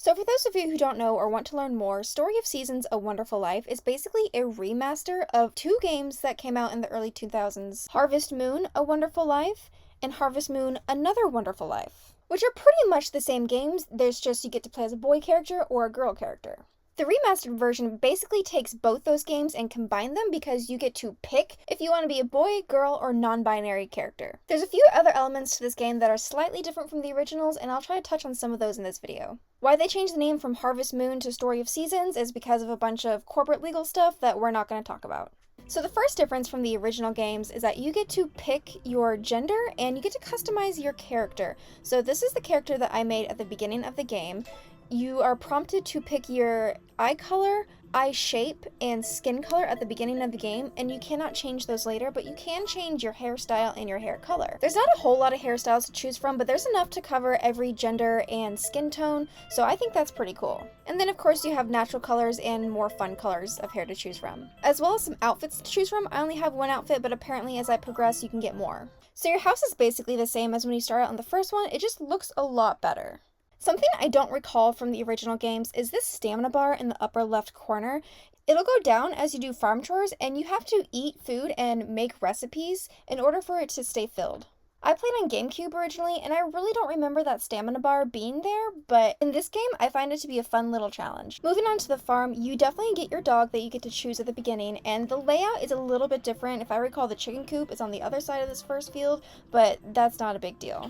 So for those of you who don't know or want to learn more, Story of Seasons: A Wonderful Life is basically a remaster of two games that came out in the early 2000s, Harvest Moon: A Wonderful Life and Harvest Moon: Another Wonderful Life, which are pretty much the same games, there's just you get to play as a boy character or a girl character. The remastered version basically takes both those games and combine them because you get to pick if you want to be a boy, girl, or non-binary character. There's a few other elements to this game that are slightly different from the originals, and I'll try to touch on some of those in this video. Why they changed the name from Harvest Moon to Story of Seasons is because of a bunch of corporate legal stuff that we're not going to talk about. So the first difference from the original games is that you get to pick your gender and you get to customize your character. So this is the character that I made at the beginning of the game. You are prompted to pick your eye color, eye shape, and skin color at the beginning of the game, and you cannot change those later, but you can change your hairstyle and your hair color. There's not a whole lot of hairstyles to choose from, but there's enough to cover every gender and skin tone, so I think that's pretty cool. And then of course you have natural colors and more fun colors of hair to choose from. As well as some outfits to choose from. I only have one outfit, but apparently as I progress you can get more. So your house is basically the same as when you start out on the first one, it just looks a lot better. Something I don't recall from the original games is this stamina bar in the upper left corner. It'll go down as you do farm chores, and you have to eat food and make recipes in order for it to stay filled. I played on GameCube originally, and I really don't remember that stamina bar being there, but in this game, I find it to be a fun little challenge. Moving on to the farm, you definitely get your dog that you get to choose at the beginning, and the layout is a little bit different. If I recall, the chicken coop is on the other side of this first field, but that's not a big deal.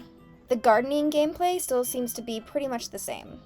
The gardening gameplay still seems to be pretty much the same.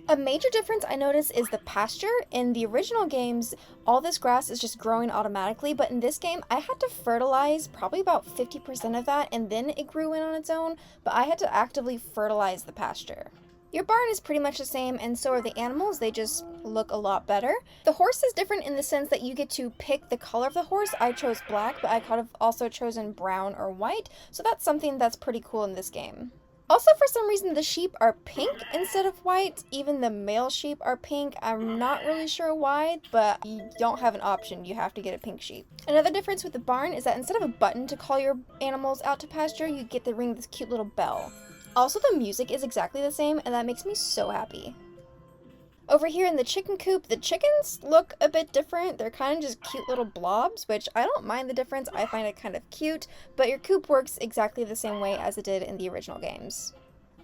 A major difference I noticed is the pasture. In the original games, all this grass is just growing automatically, but in this game, I had to fertilize probably about 50% of that, and then it grew in on its own, but I had to actively fertilize the pasture. Your barn is pretty much the same, and so are the animals, they just look a lot better. The horse is different in the sense that you get to pick the color of the horse. I chose black, but I could have also chosen brown or white, so that's something that's pretty cool in this game. Also, for some reason, the sheep are pink instead of white. Even the male sheep are pink. I'm not really sure why, but you don't have an option. You have to get a pink sheep. Another difference with the barn is that instead of a button to call your animals out to pasture, you get to ring this cute little bell. Also, the music is exactly the same, and that makes me so happy. Over here in the chicken coop, the chickens look a bit different. They're kind of just cute little blobs, which I don't mind the difference. I find it kind of cute, but your coop works exactly the same way as it did in the original games.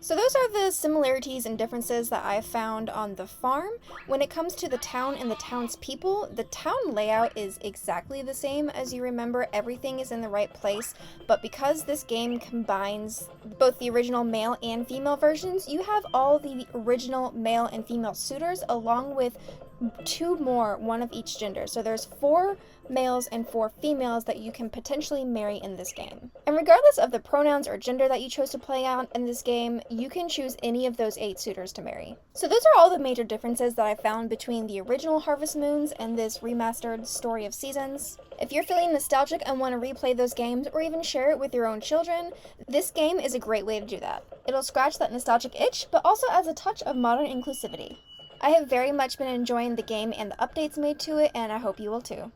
So those are the similarities and differences that I've found on the farm. When it comes to the town and the townspeople, the town layout is exactly the same as you remember. Everything is in the right place, but because this game combines both the original male and female versions, you have all the original male and female suitors along with two more, one of each gender. So there's 4 males and 4 females that you can potentially marry in this game. And regardless of the pronouns or gender that you chose to play out in this game, you can choose any of those 8 suitors to marry. So those are all the major differences that I found between the original Harvest Moons and this remastered Story of Seasons. If you're feeling nostalgic and want to replay those games or even share it with your own children, this game is a great way to do that. It'll scratch that nostalgic itch, but also adds a touch of modern inclusivity. I have very much been enjoying the game and the updates made to it, and I hope you will too.